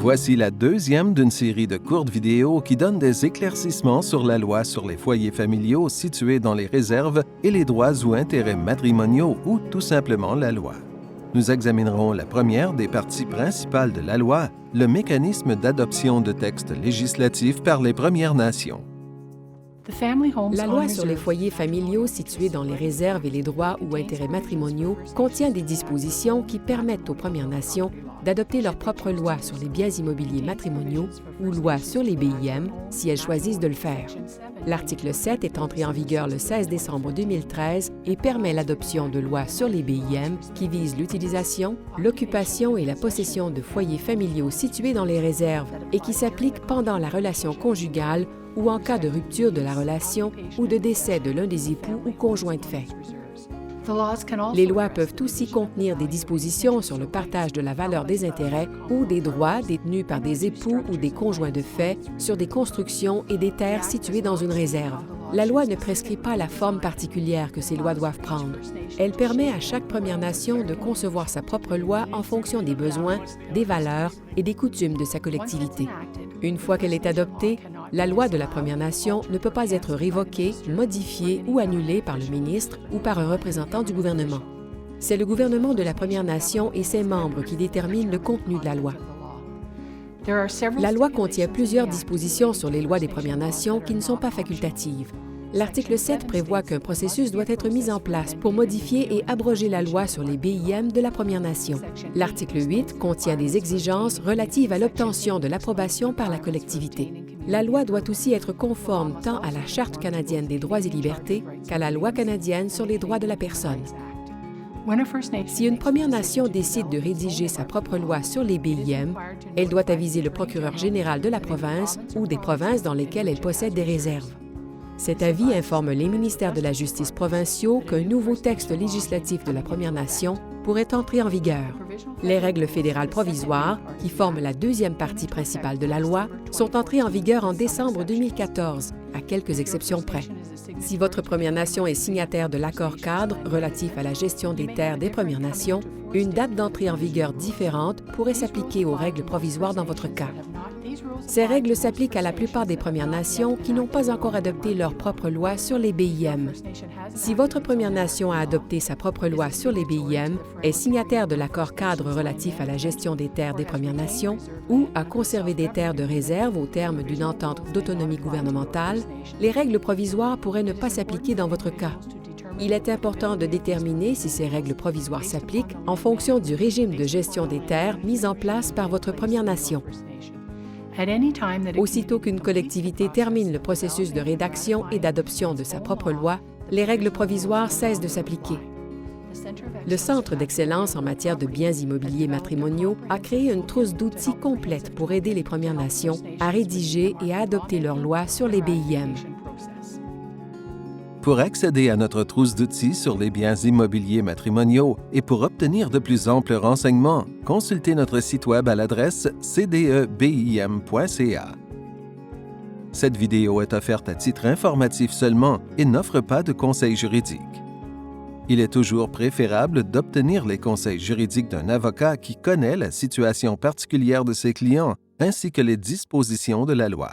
Voici la deuxième d'une série de courtes vidéos qui donnent des éclaircissements sur la loi sur les foyers familiaux situés dans les réserves et les droits ou intérêts matrimoniaux ou tout simplement la loi. Nous examinerons la première des parties principales de la loi, le mécanisme d'adoption de textes législatifs par les Premières Nations. La loi sur les foyers familiaux situés dans les réserves et les droits ou intérêts matrimoniaux contient des dispositions qui permettent aux Premières Nations d'adopter leur propre loi sur les biens immobiliers matrimoniaux ou loi sur les BIM si elles choisissent de le faire. L'article 7 est entré en vigueur le 16 décembre 2013 et permet l'adoption de lois sur les BIM qui visent l'utilisation, l'occupation et la possession de foyers familiaux situés dans les réserves et qui s'appliquent pendant la relation conjugale ou en cas de rupture de la relation ou de décès de l'un des époux ou conjoints de fait. Les lois peuvent aussi contenir des dispositions sur le partage de la valeur des intérêts ou des droits détenus par des époux ou des conjoints de fait sur des constructions et des terres situées dans une réserve. La loi ne prescrit pas la forme particulière que ces lois doivent prendre. Elle permet à chaque Première Nation de concevoir sa propre loi en fonction des besoins, des valeurs et des coutumes de sa collectivité. Une fois qu'elle est adoptée, la loi de la Première Nation ne peut pas être révoquée, modifiée ou annulée par le ministre ou par un représentant du gouvernement. C'est le gouvernement de la Première Nation et ses membres qui déterminent le contenu de la loi. La loi contient plusieurs dispositions sur les lois des Premières Nations qui ne sont pas facultatives. L'article 7 prévoit qu'un processus doit être mis en place pour modifier et abroger la loi sur les BIM de la Première Nation. L'article 8 contient des exigences relatives à l'obtention de l'approbation par la collectivité. La loi doit aussi être conforme tant à la Charte canadienne des droits et libertés qu'à la loi canadienne sur les droits de la personne. Si une Première Nation décide de rédiger sa propre loi sur les BIM, elle doit aviser le procureur général de la province ou des provinces dans lesquelles elle possède des réserves. Cet avis informe les ministères de la Justice provinciaux qu'un nouveau texte législatif de la Première Nation pourrait entrer en vigueur. Les règles fédérales provisoires, qui forment la deuxième partie principale de la loi, sont entrées en vigueur en décembre 2014, à quelques exceptions près. Si votre Première Nation est signataire de l'accord-cadre relatif à la gestion des terres des Premières Nations, une date d'entrée en vigueur différente pourrait s'appliquer aux règles provisoires dans votre cas. Ces règles s'appliquent à la plupart des Premières Nations qui n'ont pas encore adopté leur propre loi sur les BIM. Si votre Première Nation a adopté sa propre loi sur les BIM, est signataire de l'accord-cadre relatif à la gestion des terres des Premières Nations ou a conservé des terres de réserve au terme d'une entente d'autonomie gouvernementale, les règles provisoires pourraient ne pas s'appliquer dans votre cas. Il est important de déterminer si ces règles provisoires s'appliquent en fonction du régime de gestion des terres mis en place par votre Première Nation. Aussitôt qu'une collectivité termine le processus de rédaction et d'adoption de sa propre loi, les règles provisoires cessent de s'appliquer. Le Centre d'excellence en matière de biens immobiliers matrimoniaux a créé une trousse d'outils complète pour aider les Premières Nations à rédiger et à adopter leurs lois sur les BIM. Pour accéder à notre trousse d'outils sur les biens immobiliers matrimoniaux et pour obtenir de plus amples renseignements, consultez notre site web à l'adresse cdebim.ca. Cette vidéo est offerte à titre informatif seulement et n'offre pas de conseils juridiques. Il est toujours préférable d'obtenir les conseils juridiques d'un avocat qui connaît la situation particulière de ses clients ainsi que les dispositions de la loi.